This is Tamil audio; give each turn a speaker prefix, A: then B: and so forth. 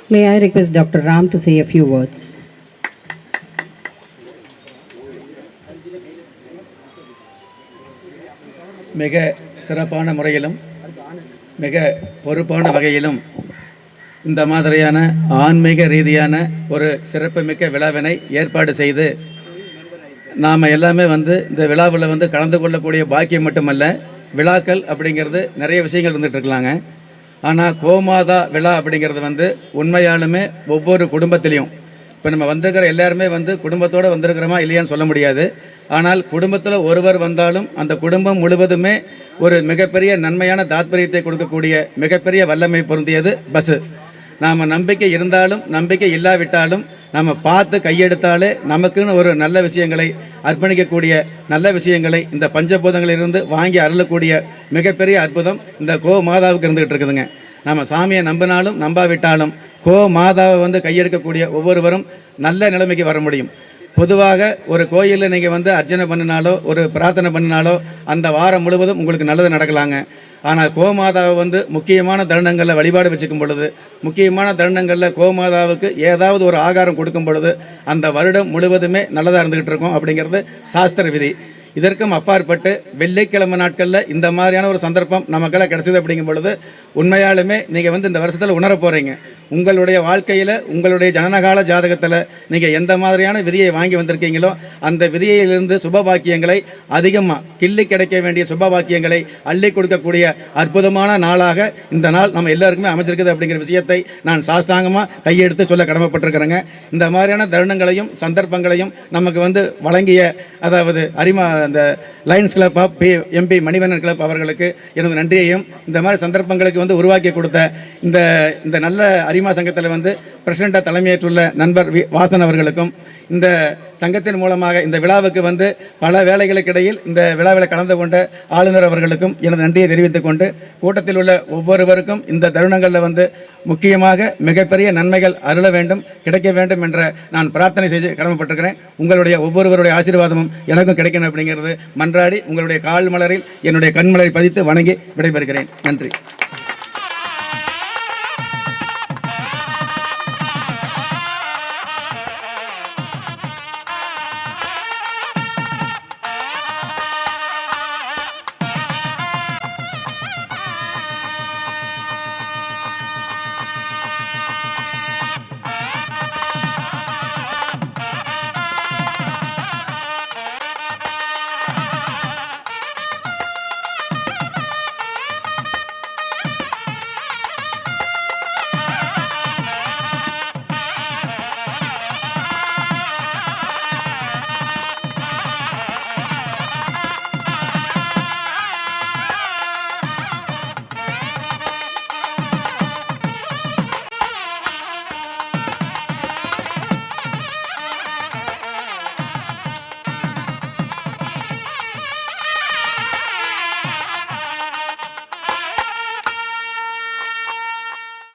A: May I request Dr. Ram to say a few words?
B: மிக சிறப்பான முறையிலும் மிக பொறுப்பான வகையிலும் இந்த மாதிரியான ஆன்மீக ரீதியான ஒரு சிறப்புமிக்க விழாவினை ஏற்பாடு செய்து நாம் எல்லாமே இந்த விழாவில் கலந்து கொள்ளக்கூடிய பாக்கியம் மட்டுமல்ல, விழாக்கள் அப்படிங்கிறது நிறைய விஷயங்கள் இருந்துகிட்ருக்கலாங்க. ஆனால் கோமாதா விழா அப்படிங்கிறது உண்மையாலுமே ஒவ்வொரு குடும்பத்திலையும் இப்போ நம்ம வந்திருக்கிற எல்லாருமே குடும்பத்தோடு வந்திருக்கிறோமா இல்லையான்னு சொல்ல முடியாது. ஆனால் குடும்பத்தில் ஒருவர் வந்தாலும் அந்த குடும்பம் முழுவதுமே ஒரு மிகப்பெரிய நன்மையான தாத்பரியத்தை கொடுக்கக்கூடிய மிகப்பெரிய வல்லமை பொருந்தியது பஸ்ஸு. நாம் நம்பிக்கை இருந்தாலும் நம்பிக்கை இல்லாவிட்டாலும் நம்ம பார்த்து கையெடுத்தாலே நமக்குன்னு ஒரு நல்ல விஷயங்களை அர்ப்பணிக்கக்கூடிய நல்ல விஷயங்களை இந்த பஞ்சபூதங்களிலிருந்து வாங்கி அருளக்கூடிய மிகப்பெரிய அற்புதம் இந்த கோ மாதாவுக்கு இருந்துகிட்டு இருக்குதுங்க. நம்ம சாமியை நம்பினாலும் நம்பாவிட்டாலும் கோ மாதாவை கையெடுக்கக்கூடிய ஒவ்வொருவரும் நல்ல நிலைமைக்கு வர முடியும். பொதுவாக ஒரு கோயிலில் நீங்கள் அர்ச்சனை பண்ணினாலோ ஒரு பிரார்த்தனை பண்ணினாலோ அந்த வாரம் முழுவதும் உங்களுக்கு நல்லது நடக்கலாங்க. ஆனால் கோமாதாவை முக்கியமான தருணங்களில் வழிபாடு வச்சுக்கும் பொழுது, முக்கியமான தருணங்களில் கோமாதாவுக்கு ஏதாவது ஒரு ஆகாரம் கொடுக்கும் பொழுது அந்த வருடம் முழுவதுமே நல்லதாக இருந்துக்கிட்டு இருக்கும் அப்படிங்கிறது சாஸ்திர விதி. இதற்கும் அப்பாற்பட்டு வெள்ளிக்கிழமை நாட்களில் இந்த மாதிரியான ஒரு சந்தர்ப்பம் நமக்கெல்லாம் கிடைச்சது அப்படிங்கும் பொழுது உண்மையாலுமே நீங்கள் இந்த வருஷத்தில் உணர போகிறீங்க. உங்களுடைய வாழ்க்கையில் உங்களுடைய ஜனனகால ஜாதகத்தில் நீங்கள் எந்த மாதிரியான விதியை வாங்கி வந்திருக்கீங்களோ அந்த விதியிலிருந்து சுபபாக்கியங்களை அதிகமாக கிள்ளி கிடைக்க வேண்டிய சுபபாக்கியங்களை அள்ளி கொடுக்கக்கூடிய அற்புதமான நாளாக இந்த நாள் நம்ம எல்லாருக்குமே அமைச்சிருக்குது அப்படிங்கிற விஷயத்தை நான் சாஸ்தாங்கமாக கையெடுத்து சொல்ல கடமைப்பட்டிருக்கிறேங்க. இந்த மாதிரியான தருணங்களையும் சந்தர்ப்பங்களையும் நமக்கு வழங்கிய அதாவது அந்த Lions club of MP Manivannan club அவர்களுக்கு எனது நன்றியையும், இந்த மாதிரி சந்தர்ப்பங்களுக்கு உருவாக்கி கொடுத்த இந்த நல்ல அரிமா சங்கத்தில் பிரசிடண்டாக தலைமையேற்றுள்ள நண்பர் வாசன் அவர்களுக்கும், இந்த சங்கத்தின் மூலமாக இந்த விழாவுக்கு பல வேலைகளுக்கு இடையில் இந்த விழாவில் கலந்து கொண்ட ஆளுநர் அவர்களுக்கும் எனது நன்றியை தெரிவித்துக் கொண்டு, கூட்டத்தில் உள்ள ஒவ்வொருவருக்கும் இந்த தருணங்களில் முக்கியமாக மிகப்பெரிய நன்மைகள் அருள வேண்டும், கிடைக்க வேண்டும் என்ற நான் பிரார்த்தனை செய்து கடமைப்பட்டிருக்கிறேன். உங்களுடைய ஒவ்வொருவருடைய ஆசீர்வாதமும் எனக்கும் கிடைக்கணும் அப்படிங்கிறது மன்றாடி உங்களுடைய கால் மலரில் என்னுடைய கண்மலரை பதித்து வணங்கி விடைபெறுகிறேன். நன்றி.